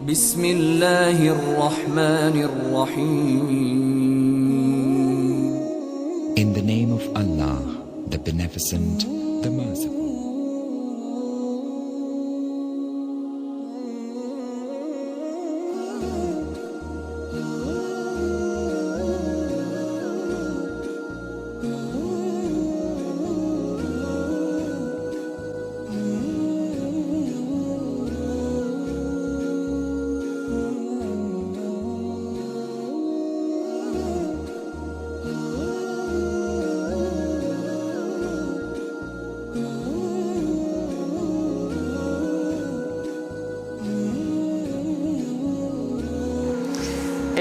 بسم اللہ الرحمن الرحیم. In the name of Allah, the Beneficent, the Merciful.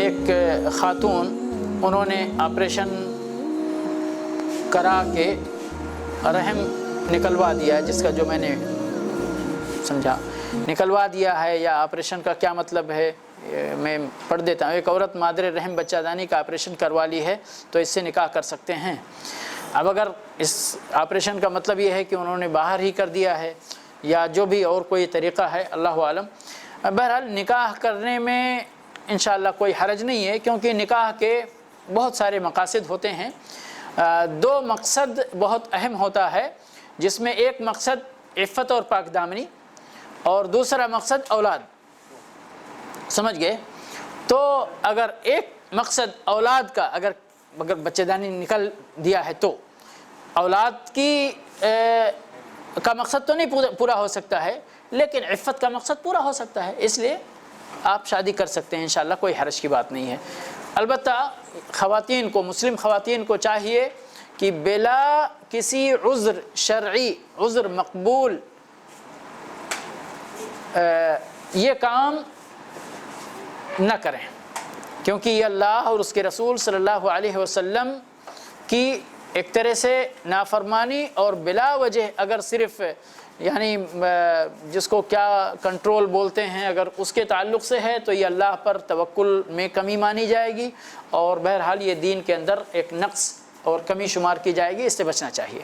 ایک خاتون انہوں نے آپریشن کرا کے رحم نکلوا دیا ہے، جس کا جو میں نے سمجھا نکلوا دیا ہے یا آپریشن کا کیا مطلب ہے میں پڑھ دیتا ہوں. ایک عورت مادر رحم بچہ دانی کا آپریشن کروا لی ہے تو اس سے نکاح کر سکتے ہیں. اب اگر اس آپریشن کا مطلب یہ ہے کہ انہوں نے باہر ہی کر دیا ہے یا جو بھی اور کوئی طریقہ ہے اللہ عالم، بہرحال نکاح کرنے میں انشاءاللہ کوئی حرج نہیں ہے، کیونکہ نکاح کے بہت سارے مقاصد ہوتے ہیں. دو مقصد بہت اہم ہوتا ہے، جس میں ایک مقصد عفت اور پاک دامنی اور دوسرا مقصد اولاد. سمجھ گئے؟ تو اگر ایک مقصد اولاد کا اگر بچے دانی نکل دیا ہے تو اولاد کی کا مقصد تو نہیں پورا ہو سکتا ہے، لیکن عفت کا مقصد پورا ہو سکتا ہے. اس لیے آپ شادی کر سکتے ہیں انشاءاللہ، کوئی حرج کی بات نہیں ہے. البتہ خواتین کو، مسلم خواتین کو چاہیے کہ بلا کسی عذر شرعی، عذر مقبول، یہ کام نہ کریں، کیونکہ یہ اللہ اور اس کے رسول صلی اللہ علیہ وسلم کی ایک طرح سے نافرمانی اور بلا وجہ اگر صرف یعنی جس کو کیا کنٹرول بولتے ہیں اگر اس کے تعلق سے ہے تو یہ اللہ پر توکل میں کمی مانی جائے گی اور بہرحال یہ دین کے اندر ایک نقص اور کمی شمار کی جائے گی. اس سے بچنا چاہیے.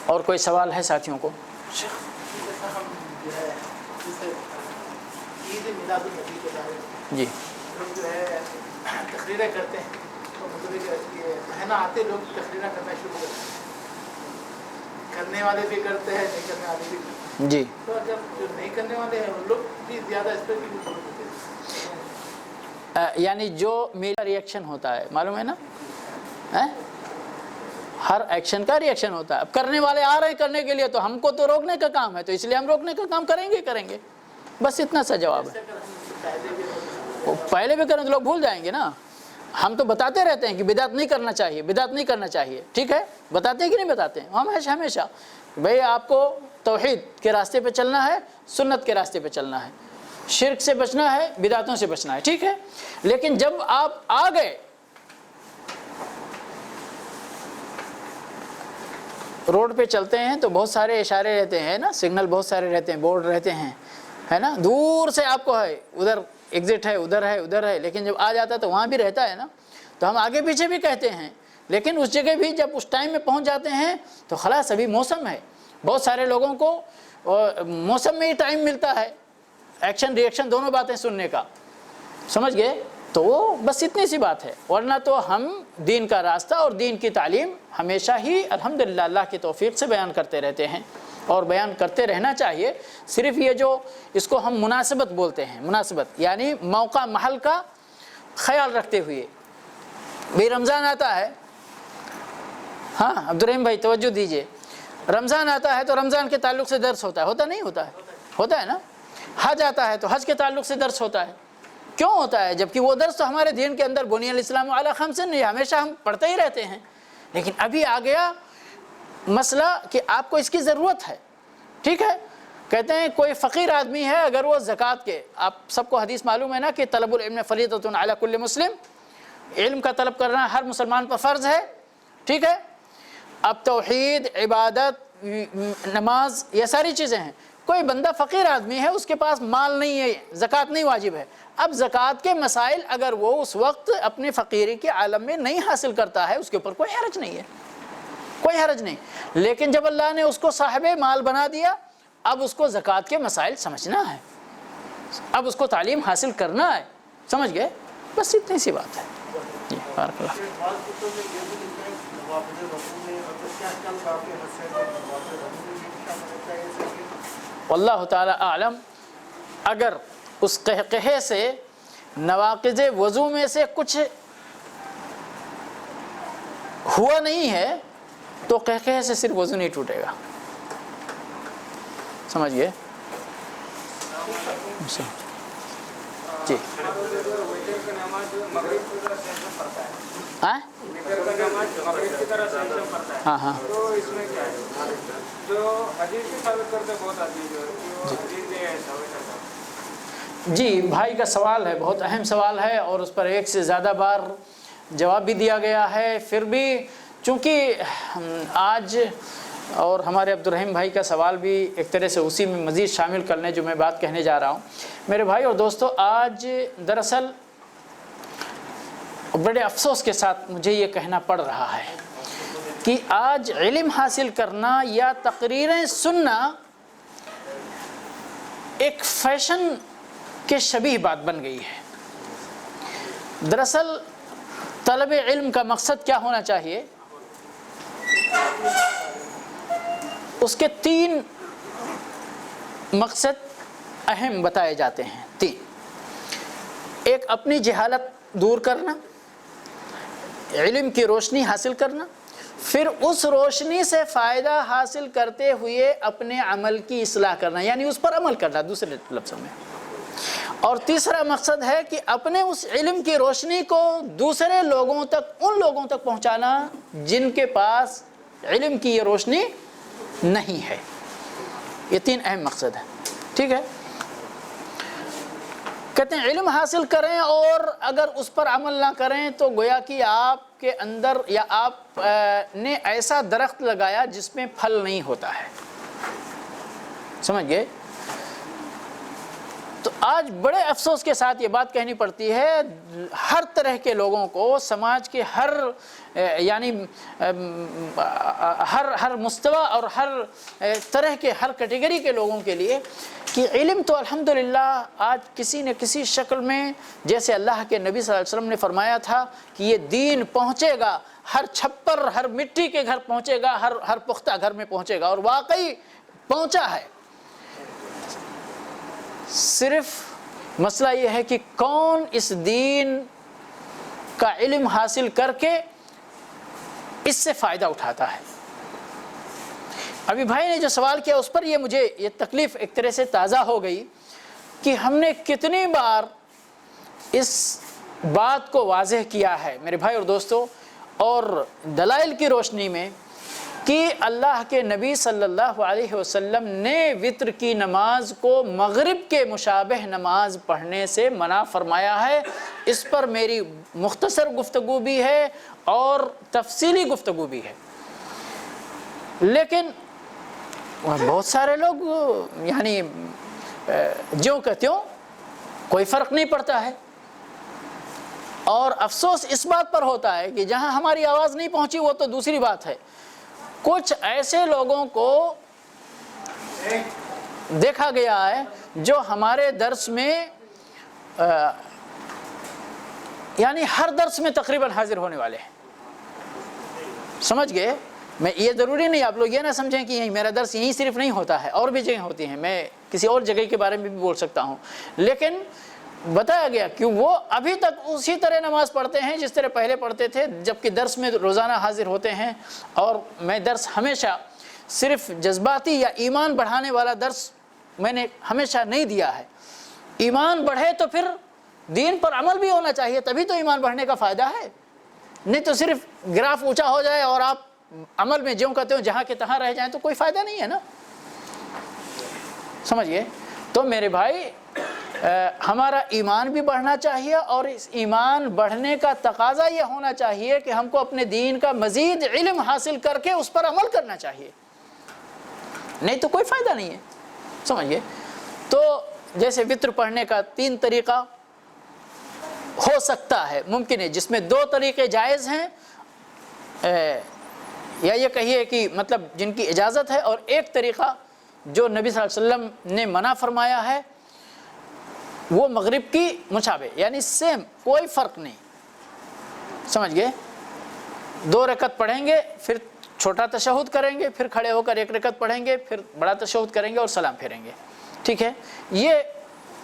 اور کوئی سوال ہے ساتھیوں کو؟ جی لوگ جو ہے تقریریں کرتے ہیں تو مطلب بہنا آتے لوگ تقریریں کرنا شروع کرتے ہیں، کرنے والے بھی کرتے ہیں، نہیں کرنے والے بھی کرتے ہیں. جی تو اگر جو نہیں کرنے والے ہیں ان لوگ بھی زیادہ اس پر بھی ہوتے ہیں. یعنی جو میرا ریئیکشن ہوتا ہے معلوم ہے نا، ہر ایکشن کا ریئیکشن ہوتا ہے. اب کرنے والے آ رہے ہیں کرنے کے لیے تو ہم کو تو روکنے کا کام ہے، تو اس لیے ہم روکنے کا کام کریں گے. بس اتنا سا جواب ہے. پہلے بھی کریں تو لوگ بھول جائیں گے نا. ہم تو بتاتے رہتے ہیں کہ بدعت نہیں کرنا چاہیے، بدعت نہیں کرنا چاہیے، ٹھیک ہے؟ بتاتے ہیں کہ نہیں بتاتے ہیں؟ ہم ہمیشہ بھئی آپ کو توحید کے راستے پہ چلنا ہے، سنت کے راستے پہ چلنا ہے، شرک سے بچنا ہے، بدعتوں سے بچنا ہے، ٹھیک ہے؟ لیکن جب آپ آ گئے روڈ پہ چلتے ہیں تو بہت سارے اشارے رہتے ہیں نا، سگنل بہت سارے رہتے ہیں، بورڈ رہتے ہیں، ہے نا؟ دور سے آپ کو ہے ادھر ایگزٹ ہے، ادھر ہے، لیکن جب آ جاتا ہے تو وہاں بھی رہتا ہے نا. تو ہم آگے پیچھے بھی کہتے ہیں، لیکن اس جگہ بھی جب اس ٹائم میں پہنچ جاتے ہیں تو خلاص ابھی موسم ہے. بہت سارے لوگوں کو موسم میں ہی ٹائم ملتا ہے ایکشن ریئیکشن دونوں باتیں سننے کا. سمجھ گئے؟ تو وہ بس اتنی سی بات ہے. ورنہ تو ہم دین کا راستہ اور دین کی تعلیم ہمیشہ ہی الحمدللہ اللہ کی توفیق سے بیان کرتے رہتے ہیں اور بیان کرتے رہنا چاہیے. صرف یہ جو اس کو ہم مناسبت بولتے ہیں، مناسبت یعنی موقع محل کا خیال رکھتے ہوئے. بھئی رمضان آتا ہے، ہاں عبدالرحیم بھائی توجہ دیجئے، رمضان آتا ہے تو رمضان کے تعلق سے درس ہوتا نہیں ہوتا ہے؟ ہوتا ہے نا. حج آتا ہے تو حج کے تعلق سے درس ہوتا ہے. کیوں ہوتا ہے؟ جبکہ وہ درس تو ہمارے دین کے اندر بنی الاسلام علی خمس نہیں، ہمیشہ ہم پڑھتے ہی رہتے ہیں. لیکن ابھی آ گیا مسئلہ کہ آپ کو اس کی ضرورت ہے، ٹھیک ہے؟ کہتے ہیں کوئی فقیر آدمی ہے اگر وہ زکوٰۃ کے، آپ سب کو حدیث معلوم ہے نا کہ طلب العلم فریضۃ علی کل مسلم، علم کا طلب کرنا ہر مسلمان پر فرض ہے، ٹھیک ہے؟ اب توحید، عبادت، نماز یہ ساری چیزیں ہیں. کوئی بندہ فقیر آدمی ہے، اس کے پاس مال نہیں ہے، زکوٰۃ نہیں واجب ہے. اب زکوٰۃ کے مسائل اگر وہ اس وقت اپنے فقیری کے عالم میں نہیں حاصل کرتا ہے اس کے اوپر کوئی حرج نہیں ہے، کوئی حرج نہیں. لیکن جب اللہ نے اس کو صاحب مال بنا دیا اب اس کو زکوٰۃ کے مسائل سمجھنا ہے. اب اس کو تعلیم حاصل کرنا ہے، سمجھ گئے؟ بس اتنی سی بات ہے جی۔ بارک اللہ۔ واللہ تعالی اعلم، اگر اس قہقہے سے نواقض وضو میں سے کچھ ہوا نہیں ہے تو قہقہے سے صرف وضو نہیں ٹوٹے گا، سمجھ گئے؟ جی ہاں ہاں ہاں تو اس میں کیا ہے جو حدیث کی ثابت کرتے بہت عجیب ہے جو حدیث نہیں ہے ایسا ویسا۔ جی بھائی کا سوال ہے، بہت اہم سوال ہے اور اس پر ایک سے زیادہ بار جواب بھی دیا گیا ہے، پھر بھی چونکہ آج اور ہمارے عبدالرحیم بھائی کا سوال بھی ایک طرح سے اسی میں مزید شامل کرنے جو میں بات کہنے جا رہا ہوں میرے بھائی اور دوستو، آج دراصل بڑے افسوس کے ساتھ مجھے یہ کہنا پڑ رہا ہے کہ آج علم حاصل کرنا یا تقریریں سننا ایک فیشن کے شبیہ بات بن گئی ہے۔ دراصل طلب علم کا مقصد کیا ہونا چاہیے؟ اس کے 3 مقصد اہم بتائے جاتے ہیں، 3۔ ایک اپنی جہالت دور کرنا، علم کی روشنی حاصل کرنا، پھر اس روشنی سے فائدہ حاصل کرتے ہوئے اپنے عمل کی اصلاح کرنا، یعنی اس پر عمل کرنا دوسرے لفظوں میں، اور تیسرا مقصد ہے کہ اپنے اس علم کی روشنی کو دوسرے لوگوں تک، ان لوگوں تک پہنچانا جن کے پاس علم کی یہ روشنی نہیں ہے۔ یہ 3 اہم مقصد ہیں، ٹھیک ہے؟ کہتے ہیں علم حاصل کریں اور اگر اس پر عمل نہ کریں تو گویا کہ آپ کے اندر یا آپ نے ایسا درخت لگایا جس میں پھل نہیں ہوتا ہے، سمجھ گئے؟ تو آج بڑے افسوس کے ساتھ یہ بات کہنی پڑتی ہے، ہر طرح کے لوگوں کو، سماج کے ہر یعنی ہر مستوی اور ہر طرح کے، ہر کیٹیگری کے لوگوں کے لیے کہ علم تو الحمدللہ آج کسی نہ کسی شکل میں، جیسے اللہ کے نبی صلی اللہ علیہ وسلم نے فرمایا تھا کہ یہ دین پہنچے گا، ہر چھپر، ہر مٹی کے گھر پہنچے گا، ہر پختہ گھر میں پہنچے گا، اور واقعی پہنچا ہے۔ صرف مسئلہ یہ ہے کہ کون اس دین کا علم حاصل کر کے اس سے فائدہ اٹھاتا ہے۔ ابھی بھائی نے جو سوال کیا اس پر مجھے یہ تکلیف ایک طرح سے تازہ ہو گئی کہ ہم نے کتنی بار اس بات کو واضح کیا ہے میرے بھائی اور دوستو، اور دلائل کی روشنی میں کہ اللہ کے نبی صلی اللہ علیہ وسلم نے وتر کی نماز کو مغرب کے مشابہ نماز پڑھنے سے منع فرمایا ہے۔ اس پر میری مختصر گفتگو بھی ہے اور تفصیلی گفتگو بھی ہے، لیکن بہت سارے لوگ یعنی جیوں کہ تیوں، کوئی فرق نہیں پڑتا ہے، اور افسوس اس بات پر ہوتا ہے کہ جہاں ہماری آواز نہیں پہنچی وہ تو دوسری بات ہے، کچھ ایسے لوگوں کو دیکھا گیا ہے جو ہمارے درس میں یعنی ہر درس میں تقریباً حاضر ہونے والے ہیں، سمجھ گئے؟ میں یہ ضروری نہیں، آپ لوگ یہ نہ سمجھیں کہ میرا درس یہیں صرف نہیں ہوتا ہے، اور بھی جگہیں ہوتی ہیں، میں کسی اور جگہ کے بارے میں بھی بول سکتا ہوں، لیکن بتایا گیا کہ وہ ابھی تک اسی طرح نماز پڑھتے ہیں جس طرح پہلے پڑھتے تھے، جبکہ درس میں روزانہ حاضر ہوتے ہیں، اور میں درس ہمیشہ صرف جذباتی یا ایمان بڑھانے والا درس میں نے ہمیشہ نہیں دیا ہے۔ ایمان بڑھے تو پھر دین پر عمل بھی ہونا چاہیے، تبھی تو ایمان بڑھنے کا فائدہ ہے، نہیں تو صرف گراف اونچا ہو جائے اور آپ عمل میں جیوں کہتے ہو جہاں کے تہاں رہ جائیں تو کوئی فائدہ نہیں ہے نا، سمجھئے؟ تو میرے بھائی ہمارا ایمان بھی بڑھنا چاہیے، اور اس ایمان بڑھنے کا تقاضا یہ ہونا چاہیے کہ ہم کو اپنے دین کا مزید علم حاصل کر کے اس پر عمل کرنا چاہیے، نہیں تو کوئی فائدہ نہیں ہے، سمجھئے؟ تو جیسے وتر پڑھنے کا 3 طریقہ ہو سکتا ہے، ممکن ہے، جس میں 2 طریقے جائز ہیں، یا یہ کہیے کہ مطلب جن کی اجازت ہے، اور ایک طریقہ جو نبی صلی اللہ علیہ وسلم نے منع فرمایا ہے، وہ مغرب کی مشابہ یعنی سیم، کوئی فرق نہیں، سمجھ گئے؟ 2 رکعت پڑھیں گے، پھر چھوٹا تشہد کریں گے، پھر کھڑے ہو کر 1 رکعت پڑھیں گے، پھر بڑا تشہد کریں گے اور سلام پھیریں گے، ٹھیک ہے؟ یہ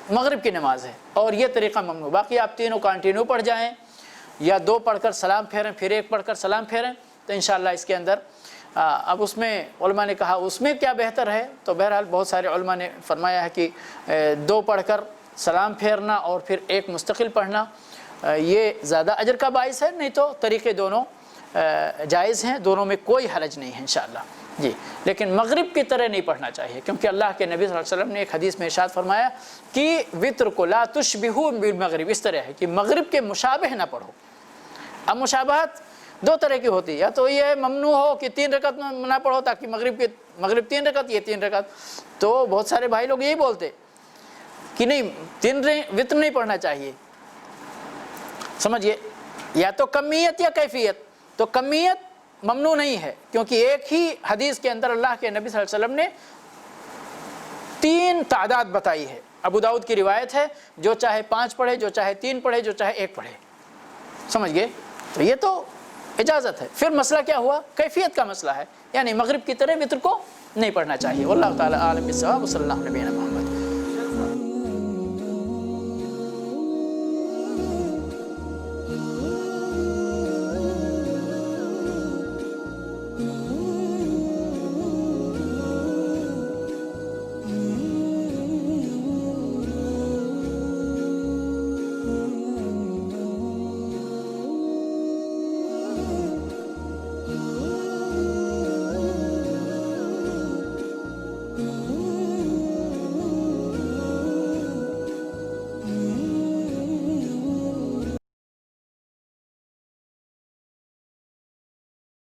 مغرب کی نماز ہے اور یہ طریقہ ممنوع۔ باقی آپ تینوں کنٹینیو پڑھ جائیں یا 2 پڑھ کر سلام پھیریں، پھر 1 پڑھ کر سلام پھیریں، تو انشاءاللہ اس کے اندر اب اس میں علماء نے کہا اس میں کیا بہتر ہے، تو بہرحال بہت سارے علماء نے فرمایا ہے کہ 2 پڑھ کر سلام پھیرنا اور پھر 1 مستقل پڑھنا یہ زیادہ اجر کا باعث ہے، نہیں تو طریقے دونوں جائز ہیں، دونوں میں کوئی حرج نہیں ہے انشاءاللہ جی۔ لیکن مغرب کی طرح نہیں پڑھنا چاہیے، کیونکہ اللہ کے نبی صلی اللہ علیہ وسلم نے ایک حدیث میں ارشاد فرمایا کہ وطر کو لا تشبہوا بالمغرب، اس طرح ہے کہ مغرب کے مشابہ نہ پڑھو۔ اب مشابہت 2 طرح کی ہوتی ہے، یا تو یہ ممنوع ہو کہ 3 رکعت نہ پڑھو تاکہ مغرب 3 رکعت، یہ 3 رکعت، تو بہت سارے بھائی لوگ یہی بولتے کہ نہیں 3 وطر نہیں پڑھنا چاہیے، سمجھئے؟ یا تو کمیت یا کیفیت، تو کمیت ممنوع نہیں ہے، کیونکہ ایک ہی حدیث کے اندر اللہ کے نبی صلی اللہ علیہ وسلم نے 3 تعداد بتائی ہے۔ ابو داؤد کی روایت ہے، جو چاہے 5 پڑھے، جو چاہے 3 پڑھے، جو چاہے 1 پڑھے، سمجھ گئے؟ تو یہ تو اجازت ہے۔ پھر مسئلہ کیا ہوا؟ کیفیت کا مسئلہ ہے، یعنی مغرب کی طرح وطر کو نہیں پڑھنا چاہیے۔ واللہ تعالی عالم بالصواب، صلی اللہ علیہ وسلم۔